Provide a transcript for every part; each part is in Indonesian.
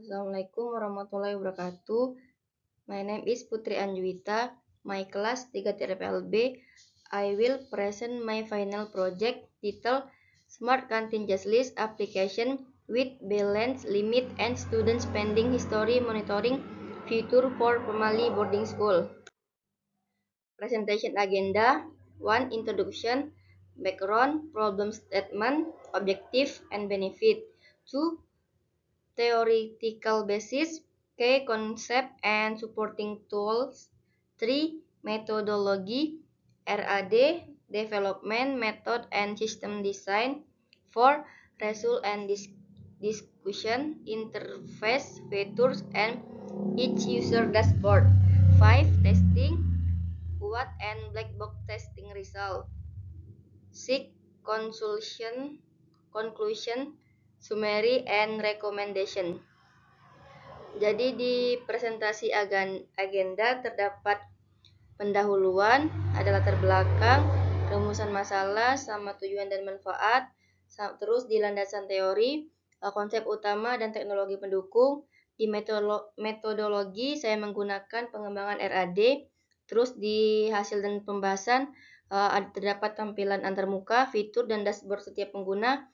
Assalamualaikum warahmatullahi wabarakatuh. My name is Putri Anjuwita. My class 3-PLB. I will present my final project titled Smart Canteen Checklist Application with Balance Limit and Student Spending History Monitoring Feature for Pemali Boarding School. Presentation agenda 1. Introduction, background, problem statement, objective, and benefit. 2. Theoretical basis, key concept and supporting tools. 3. Methodology, RAD, development method and system design. 4. Result and discussion, interface, features, and each user dashboard. 5. Testing, UAT and black box testing result. 6. Conclusion, summary, and recommendation. Jadi di presentasi agenda terdapat pendahuluan, ada latar belakang, rumusan masalah, sama tujuan dan manfaat, terus di landasan teori, konsep utama dan teknologi pendukung. Di metodologi saya menggunakan pengembangan RAD, terus di hasil dan pembahasan terdapat tampilan antarmuka, fitur, dan dashboard setiap pengguna.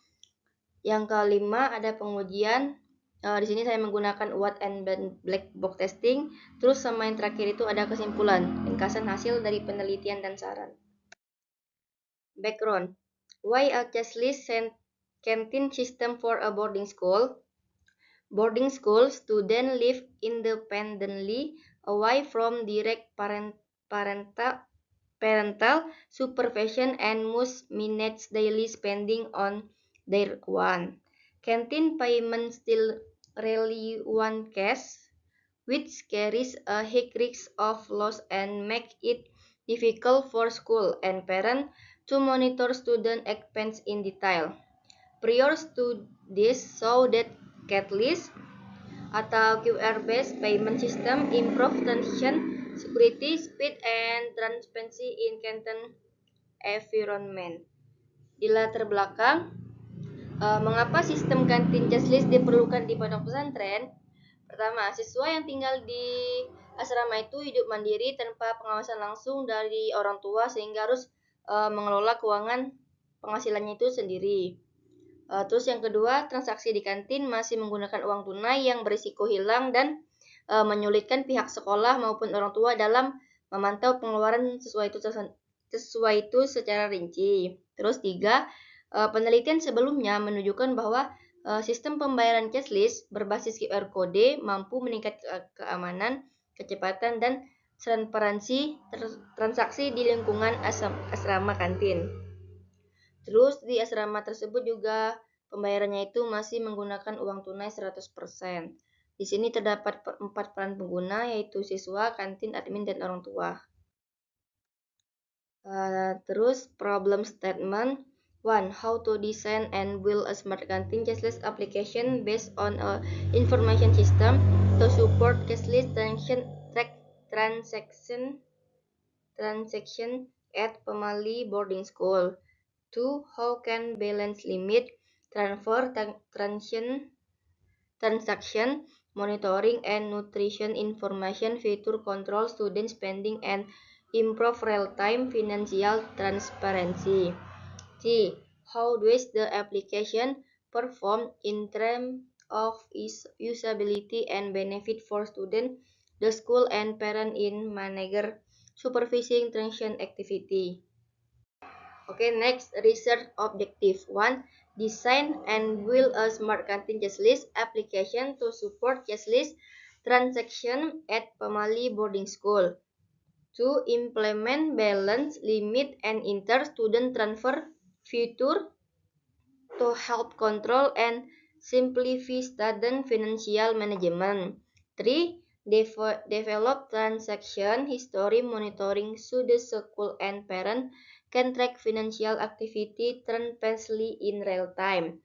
Yang kelima ada pengujian. Di sini saya menggunakan UAT and black box testing. Terus sama yang terakhir itu ada kesimpulan, ringkasan hasil dari penelitian dan saran. Background. Why a cashless canteen system for a boarding school? Boarding school students live independently, away from direct parental supervision and must manage daily spending on their own. Canteen payment still rely on cash, which carries a high risk of loss and make it difficult for school and parents to monitor student expense in detail. Prior studies show that cashless atau QR-based payment system improve transaction security, speed, and transparency in canteen environment. Di latar belakang, mengapa sistem kantin cashless diperlukan di pondok pesantren? Pertama, siswa yang tinggal di asrama itu hidup mandiri tanpa pengawasan langsung dari orang tua sehingga harus mengelola keuangan penghasilannya itu sendiri. Terus yang kedua, transaksi di kantin masih menggunakan uang tunai yang berisiko hilang dan menyulitkan pihak sekolah maupun orang tua dalam memantau pengeluaran sesuai itu secara rinci. Terus 3, penelitian sebelumnya menunjukkan bahwa sistem pembayaran cashless berbasis QR kode mampu meningkatkan keamanan, kecepatan, dan transparansi transaksi di lingkungan asrama kantin. Terus di asrama tersebut juga pembayarannya itu masih menggunakan uang tunai 100%. Di sini terdapat 4 peran pengguna, yaitu siswa, kantin, admin, dan orang tua. Terus problem statement 1. How to design and build a smart canteen cashless application based on a information system to support cashless transaction at Pemali boarding school. 2. How can balance limit, transfer, transaction, monitoring, and nutrition information feature control student spending and improve real-time financial transparency. 3. How does the application perform in terms of usability and benefit for student, the school, and parent in managing supervising transaction activity? Okay, next, research objective 1. Design and build a smart canteen cashless application to support cashless transaction at Pemali boarding school. 2. Implement balance, limit, and inter-student transfer feature to help control and simplify student financial management. 3. Develop transaction history monitoring so the school and parent can track financial activity transparently in real time.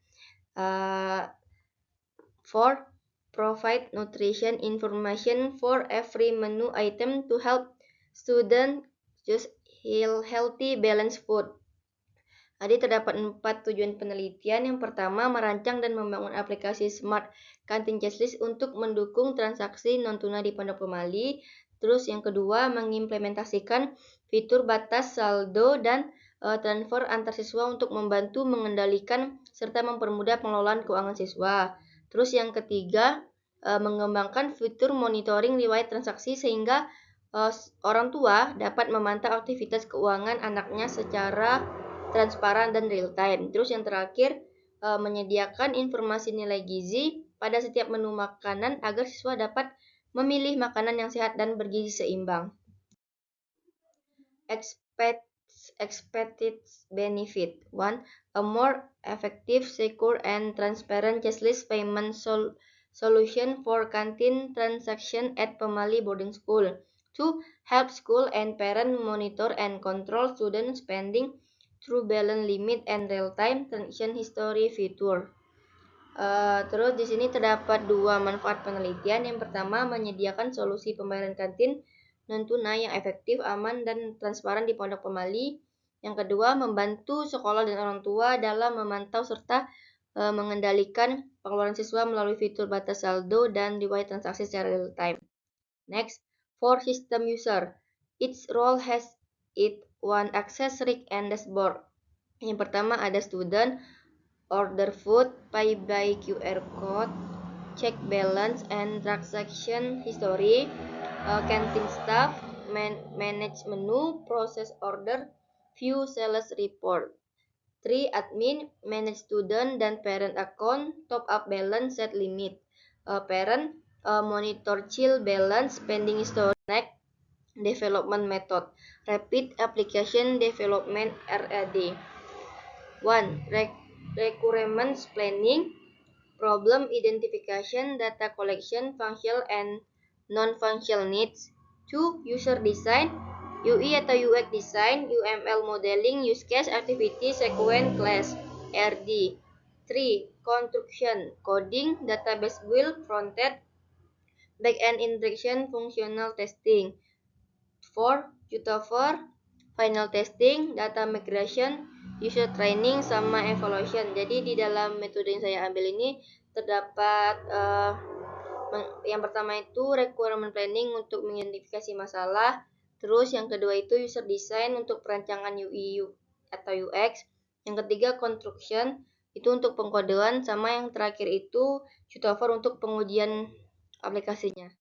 4. Provide nutrition information for every menu item to help students choose healthy balanced food. Jadi terdapat 4 tujuan penelitian. Yang pertama, merancang dan membangun aplikasi Smart Kantin Cashless untuk mendukung transaksi non-tunai di Pondok Pemali. Terus yang kedua, mengimplementasikan fitur batas saldo dan transfer antar siswa untuk membantu mengendalikan serta mempermudah pengelolaan keuangan siswa. Terus yang ketiga, mengembangkan fitur monitoring riwayat transaksi sehingga orang tua dapat memantau aktivitas keuangan anaknya secara transparan dan real time. Terus yang terakhir, menyediakan informasi nilai gizi pada setiap menu makanan agar siswa dapat memilih makanan yang sehat dan bergizi seimbang. Expected benefit 1. A more effective, secure, and transparent cashless payment solution for canteen transaction at Pemali Boarding School. 2. Help school and parent monitor and control student spending through balance limit and real-time transaction history feature. Terus di sini terdapat 2 manfaat penelitian. Yang pertama, menyediakan solusi pembayaran kantin non-tunai yang efektif, aman, dan transparan di Pondok Pemali. Yang kedua, membantu sekolah dan orang tua dalam memantau serta mengendalikan pengeluaran siswa melalui fitur batas saldo dan riwayat transaksi secara real time. Next, for system user, each role has its one access rig and dashboard. Yang pertama ada student, order food, pay by QR code, check balance and transaction history, canteen staff, manage menu, process order, view sales report. 3. Admin, manage student dan parent account, top up balance, set limit. Parent, monitor chill balance, spending history. Next, development method, rapid application development RAD. 1. Requirements planning, problem identification, data collection, functional and non-functional needs. 2. User design, UI atau UX design, UML modeling, use case, activity, sequence, class, RD. 3. Construction, coding, database build, frontend, back-end integration, functional testing. 4. Cutover, final testing, data migration, user training, sama evaluation. Jadi di dalam metode yang saya ambil ini terdapat yang pertama itu requirement planning untuk mengidentifikasi masalah. Terus yang kedua itu user design untuk perancangan UI atau UX. Yang ketiga construction itu untuk pengkodean, sama yang terakhir itu cutover untuk pengujian aplikasinya.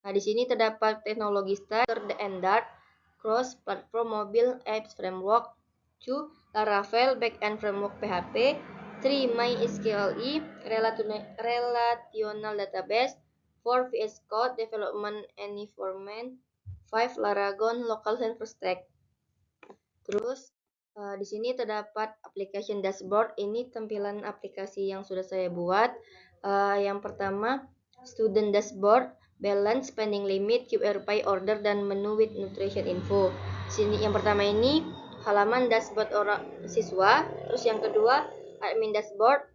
Nah, di sini terdapat teknologi standar and Dart, cross platform mobile apps framework, 2 Laravel backend framework PHP, 3 MySQL, relational database, 4 VS Code development environment, 5 Laragon local server stack. Terus di sini terdapat application dashboard. Ini tampilan aplikasi yang sudah saya buat. Yang pertama, student dashboard, balance, spending limit, QR pay order, dan menu with nutrition info. Sini yang pertama ini halaman dashboard orang siswa. Terus yang kedua, admin dashboard,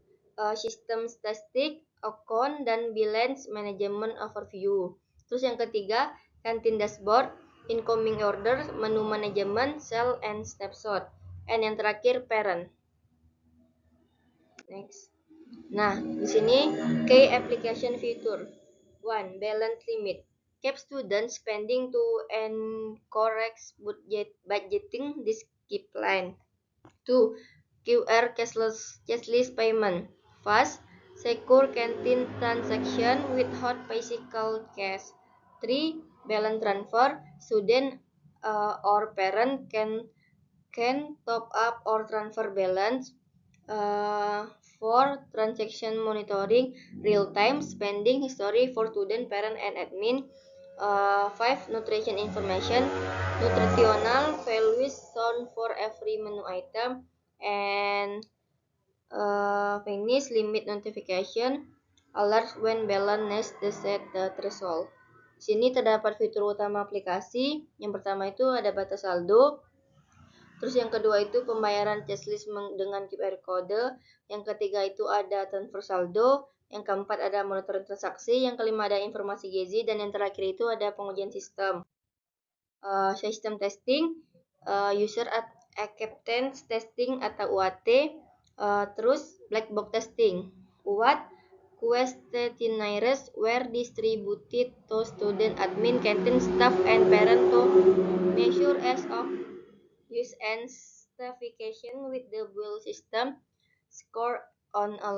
sistem statistik, account, dan balance management overview. Terus yang ketiga, kantin dashboard, incoming order, menu manajemen, sell, and snapshot. And yang terakhir parent. Next. Nah, di sini key application feature. 1. Balance limit. Keep student spending to encourage budgeting discipline. 2. QR cashless payment. Fast, secure canteen transaction without physical cash. 3. Balance transfer. Student or parent can top up or transfer balance. 4. Transaction monitoring, real-time spending history for student, parent, and admin. 5. Nutrition information, nutritional values shown for every menu item. And finish, limit notification, alert when balance needs to set the threshold. Sini terdapat fitur utama aplikasi. Yang pertama itu ada batas saldo. Terus yang kedua itu pembayaran cashless dengan QR code. Yang ketiga itu ada transfer saldo. Yang keempat ada monitoring transaksi. Yang kelima ada informasi gizi. Dan yang terakhir itu ada pengujian sistem. Sistem testing, user acceptance testing atau UAT, terus black box testing. UAT, questionnaires were distributed to student, admin, canteen staff, and parent to measure as of use and certification with the build system score on a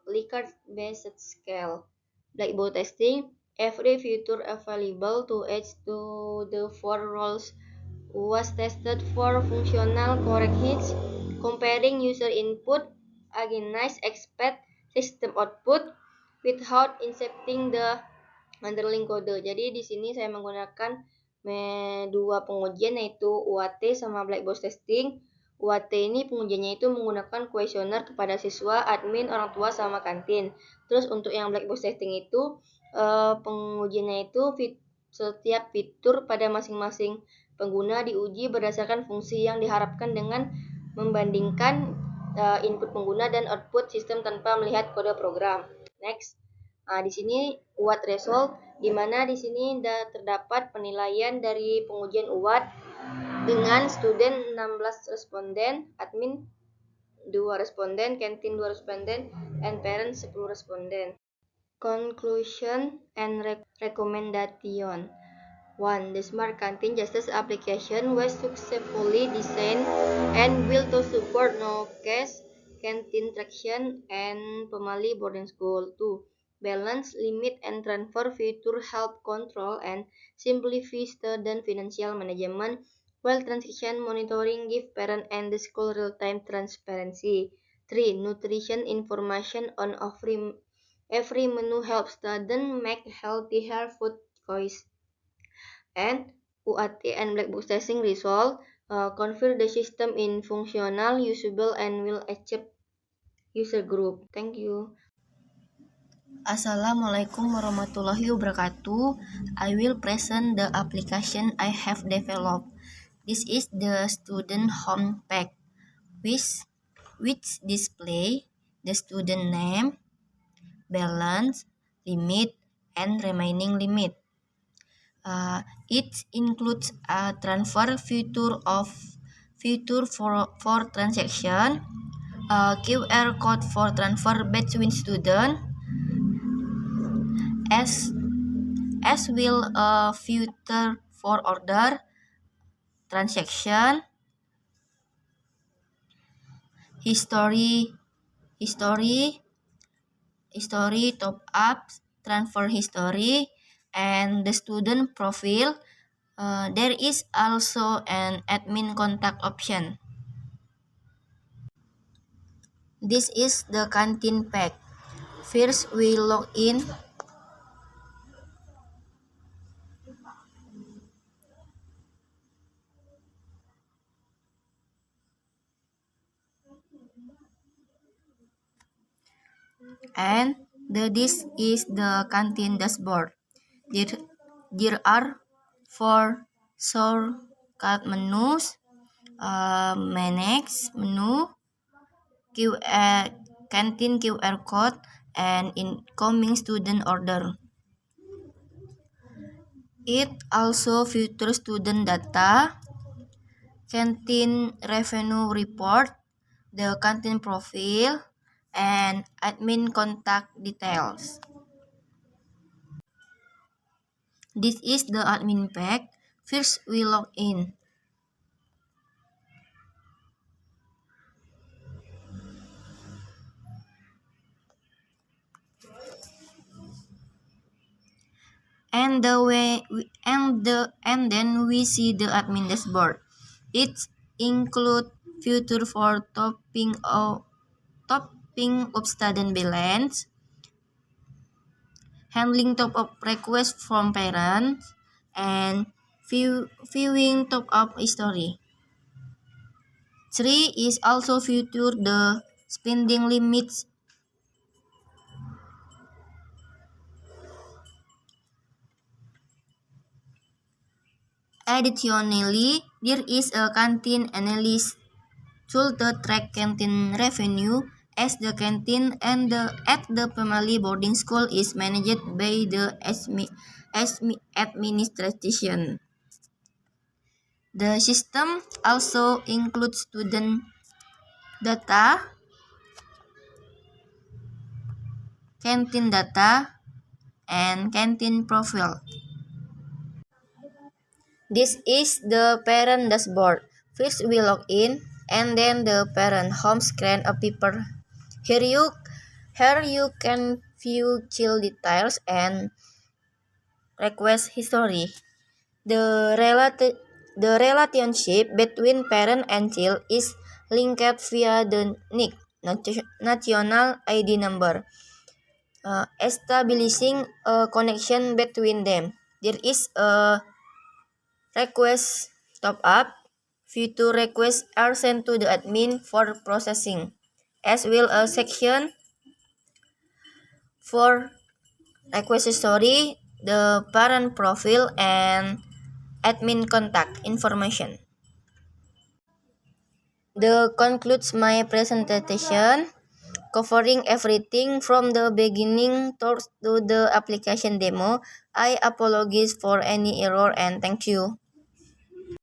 Likert-based scale. Black box testing, every feature available to each to the four roles was tested for functional correctness, comparing user input against expect system output without inserting the underlying code. Jadi di sini saya menggunakan dua pengujian yaitu UAT sama black box testing. UAT ini pengujiannya itu menggunakan kuesioner kepada siswa, admin, orang tua, sama kantin. Terus untuk yang black box testing itu pengujiannya itu setiap fitur pada masing-masing pengguna diuji berdasarkan fungsi yang diharapkan dengan membandingkan input pengguna dan output sistem tanpa melihat kode program. Next. Di sini UAT result, di mana di sini terdapat penilaian dari pengujian UAT dengan student 16 responden, admin 2 responden, canteen 2 responden, and parents 10 responden. Conclusion and recommendation. 1. The Smart Canteen Justice application was successfully designed and built to support no cash, canteen traction, and Pemali boarding school. 2. Balance, limit, and transfer feature help control and simplify student financial management, while transaction monitoring give parent and the school real-time transparency. 3. Nutrition information on every menu helps students make healthier food choice. And UAT and black box testing result confirm the system in functional, usable, and will achieve user group. Thank you. Assalamualaikum warahmatullahi wabarakatuh. I will present the application I have developed. This is the student home page, which display the student name, balance, limit, and remaining limit. It includes a transfer feature for transaction, a QR code for transfer between students, as will a filter for order, transaction, history, top ups, transfer history, and the student profile. There is also an admin contact option. This is the canteen page. First, we log in. And this is the canteen dashboard. There are 4 shortcut menus, manage menu, canteen QR code, and incoming student order. It also features student data, canteen revenue report, the canteen profile, and admin contact details. This is the admin page. First, we log in. And then we see the admin dashboard. It includes feature for topping of student balance, handling top-up requests from parents, and viewing top-up history. 3 is also featured the spending limits. Additionally, there is a canteen analyst tool to track canteen revenue, as the canteen at the Pemali boarding school is managed by the administration. The system also includes student data, canteen data, and canteen profile. This is the parent dashboard. First we log in, and then the parent home screen appears. Here you can view child details and request history. The relationship between parent and child is linked via the NIC, National ID number, establishing a connection between them. There is a request top up. Few requests are sent to the admin for processing, as well as a section for request history, the parent profile, and admin contact information. That concludes my presentation, covering everything from the beginning to the application demo. I apologize for any error and thank you.